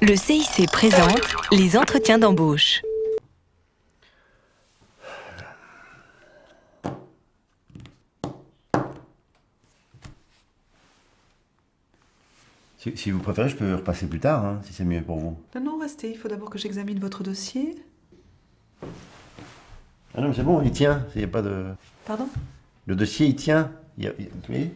Le CIC présente les entretiens d'embauche. Si vous préférez, je peux repasser plus tard, hein, si c'est mieux pour vous. Non, non, restez. Il faut d'abord que j'examine votre dossier. Ah non, mais c'est bon, il tient. Il y a pas de... Pardon? Le dossier, il tient. Vous voyez?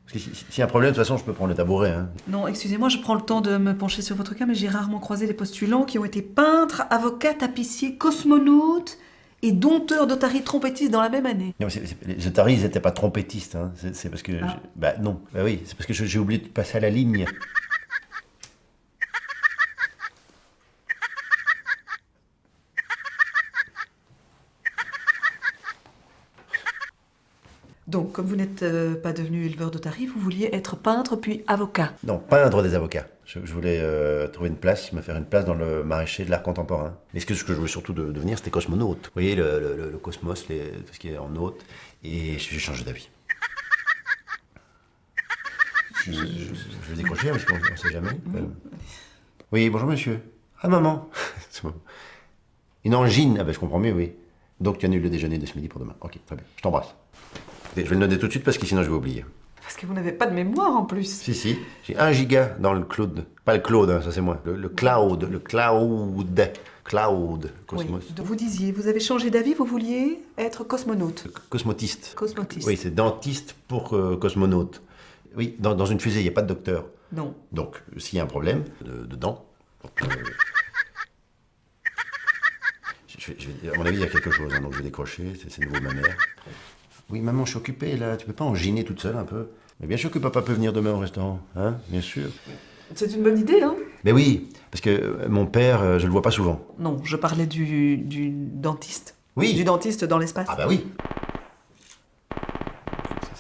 Parce que s'il y a un problème, de toute façon, je peux prendre le tabouret. Hein. Non, excusez-moi, je prends le temps de me pencher sur votre cas, mais j'ai rarement croisé des postulants qui ont été peintres, avocats, tapissiers, cosmonautes et dompteurs d'otaries trompettistes dans la même année. Non, les otaries, ils n'étaient pas trompettistes. Hein. C'est parce que... Ah. Bah non, bah oui, c'est parce que j'ai oublié de passer à la ligne. Donc, comme vous n'êtes pas devenu éleveur d'otaries, vous vouliez être peintre puis avocat. Non, peindre des avocats. Je voulais trouver une place, me faire une place dans le maraîcher de l'art contemporain. Mais ce que je voulais surtout devenir, c'était cosmonaute. Vous voyez, le cosmos, tout ce qui est en haute. Et j'ai changé d'avis. Je vais décrocher parce qu'on ne sait jamais. Oui, bonjour monsieur. Ah maman. Une angine. Ah ben je comprends mieux, oui. Donc tu annules le déjeuner de ce midi pour demain. Ok, très bien. Je t'embrasse. Je vais le noter tout de suite parce que sinon je vais oublier. Parce que vous n'avez pas de mémoire en plus. Si, j'ai 1 giga dans le cloud. Pas le cloud, hein, ça c'est moi. Le cloud, Cosmos. Oui. Donc vous disiez, vous avez changé d'avis, vous vouliez être cosmonaute. Cosmotiste. Cosmotiste. Oui, c'est dentiste pour cosmonaute. Oui, dans une fusée, il n'y a pas de docteur. Non. Donc, s'il y a un problème de dents, à mon avis, il y a quelque chose, hein, donc je vais décrocher, c'est nouveau ma mère. Oui, maman, je suis occupée, là, tu peux pas enginer toute seule un peu? Mais bien sûr que papa peut venir demain au restaurant, hein, bien sûr. C'est une bonne idée, hein? Mais oui, parce que mon père, je le vois pas souvent. Non, je parlais du dentiste. Oui. Du dentiste dans l'espace. Ah bah oui.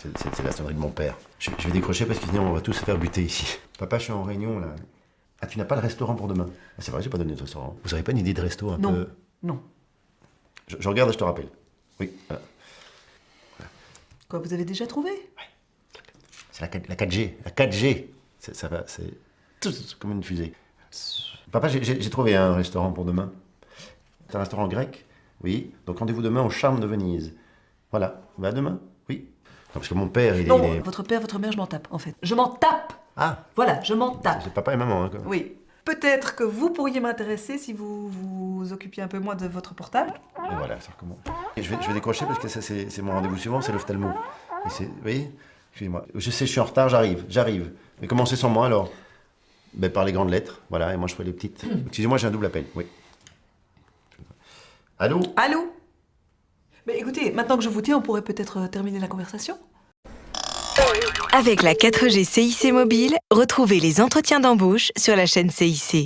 C'est la sonnerie de mon père. Je vais décrocher parce que sinon on va tous se faire buter ici. Papa, je suis en réunion, là. Ah, tu n'as pas de restaurant pour demain? Ah, c'est vrai, j'ai pas donné de restaurant. Vous n'avez pas une idée de resto un Non. peu... Non. Je regarde et je te rappelle. Oui, voilà. Quoi, vous avez déjà trouvé? C'est la 4G. La 4G. Ça va, c'est comme une fusée. Papa, j'ai trouvé un restaurant pour demain. C'est un restaurant grec? Oui. Donc rendez-vous demain au Charme de Venise. Voilà. Bah demain? Oui. Non, parce que mon père, il Non, est... votre père, votre mère, je m'en tape, en fait. Je m'en tape! Ah, Voilà, je m'en tape. c'est papa et maman. Hein, quoi. Oui. Peut-être que vous pourriez m'intéresser si vous vous occupiez un peu moins de votre portable. Et voilà, ça recommence. Et je vais décrocher parce que ça, c'est mon rendez-vous suivant, c'est l'ophtalmo. Et vous voyez? Excusez-moi. Je sais, je suis en retard, j'arrive. Mais commencez sans moi alors? Ben, par les grandes lettres, voilà, et moi je fais les petites. Excusez-moi, j'ai un double appel, oui. Allô? Allô? Mais écoutez, maintenant que je vous tiens, on pourrait peut-être terminer la conversation? Avec la 4G CIC Mobile, retrouvez les entretiens d'embauche sur la chaîne CIC.